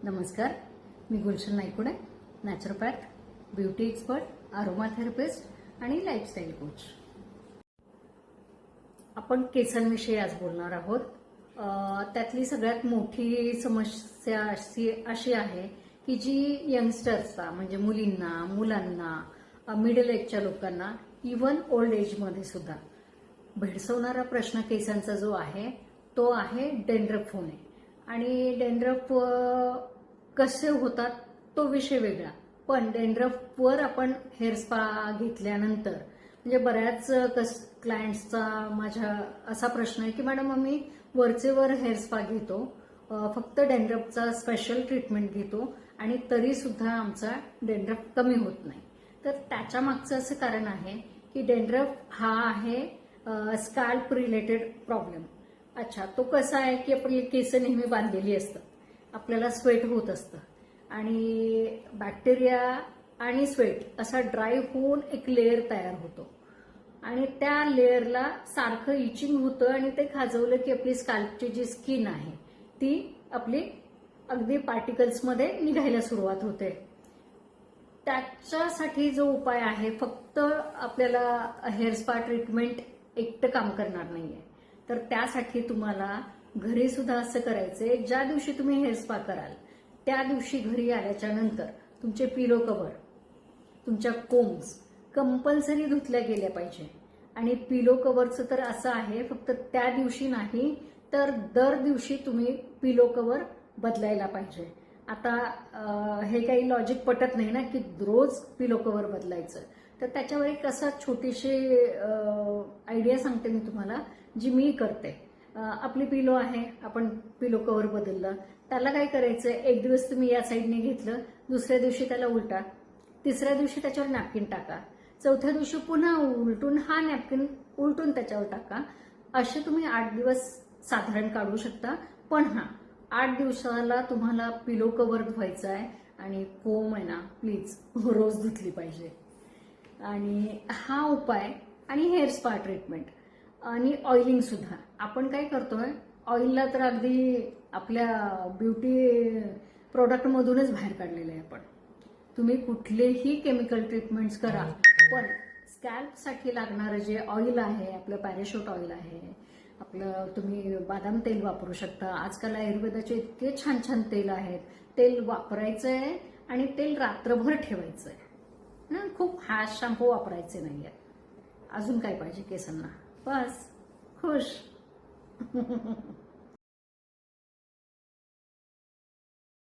नमस्कार, मी Gulshan Naikude, naturopath, beauty expert, aroma therapist आणि लाईफस्टाईल कोच. आपण केसांविषयी आज बोलणार आहोत. त्यातली सगळ्यात मोठी समस्या अशी आहे की जी यंगस्टर्सला म्हणजे मुलींना, मुलांना, मिडल एजच्या लोकांना, इव्हन ओल्ड एजमध्ये सुद्धा भेडसावणारा प्रश्न केसांचा जो आहे तो आहे डेंड्रफ होणे. आणि डेंड्रफ कसे होतात तो विषय वेगळा, पण डेंड्रफवर आपण हेअर स्पा घेतल्यानंतर म्हणजे बऱ्याच क्लायंट्सचा माझ्या असा प्रश्न आहे की मॅडम आम्ही वरचेवर हेअर स्पा घेतो, फक्त डेंड्रफचा स्पेशल ट्रीटमेंट घेतो आणि तरी सुद्धा आमचा डेंड्रफ कमी होत नाही. तर त्याच्या मागचं असं कारण आहे की डेंड्रफ हा आहे स्कॅल्प रिलेटेड प्रॉब्लेम. अच्छा, तो कसा आहे की आपली केस नेहमी बांधलेली असतात, आपल्याला स्वेट होत असतं आणि बॅक्टेरिया आणि स्वेट असा ड्राय होऊन एक लेअर तयार होतो आणि त्या लेअरला सारखं इचिंग होतं आणि ते खाजवलं की आपली स्कॅल्पची जी स्किन आहे ती आपली अगदी पार्टिकल्समध्ये निघायला सुरुवात होते. त्याच्यासाठी जो उपाय आहे, फक्त आपल्याला हेअर स्पा ट्रीटमेंट एकटं काम करणार नाहीये. तर त्यासाठी तुम्हाला घरी सुद्धा असं करायचंय, ज्या दिवशी तुम्ही हेअर स्पा कराल त्या दिवशी घरी आल्याच्या नंतर तुमचे पिलो कव्हर, तुमच्या कोम्स कंपल्सरी धुतल्या गेल्या पाहिजे. आणि पिलो कव्हरचं तर असं आहे, फक्त त्या दिवशी नाही तर दर दिवशी तुम्ही पिलो कव्हर बदलायला पाहिजे. आता हे काही लॉजिक पटत नाही ना की रोज पिलो कव्हर बदलायचं. तर त्याच्यावर एक असा छोटीशी आयडिया सांगते मी तुम्हाला, जी मी करते. आपली पिलो आहे, आपण पिलो कव्हर बदललं, त्याला काय करायचं, एक दिवस तुम्ही या साईडने घेतलं, दुसऱ्या दिवशी त्याला उलटा, तिसऱ्या दिवशी त्याच्यावर नॅपकिन टाका, चौथ्या दिवशी पुन्हा उलटून हा नॅपकिन उलटून त्याच्यावर टाका. असे तुम्ही 8 दिवस साधारण काढू शकता. पण 8 दिवसाला तुम्हाला पिलो कव्हर धुवायचा आहे आणि कोम आहे ना प्लीज रोज धुतली पाहिजे. आणि हा उपाय आणि हेअर स्पा ट्रीटमेंट आणि ऑइलिंग सुद्धा आपण काय करतोय, ऑइलला तर अगदी आपल्या ब्युटी प्रोडक्टमधूनच बाहेर काढलेलं आहे आपण. तुम्ही कुठलेही केमिकल ट्रीटमेंट्स करा, पण स्कॅल्पसाठी लागणारं जे ऑइल आहे, आपलं पॅराशूट ऑइल आहे, आपलं तुम्ही बदाम तेल वापरू शकता. आजकाल आयुर्वेदाचे इतके छान छान तेल आहेत, तेल वापरायचंय आणि तेल रात्रभर ठेवायचंय ना. खूप हॅश शॅम्पू वापरायचे नाहीये. अजून काय पाहिजे केसांना, बस खुश.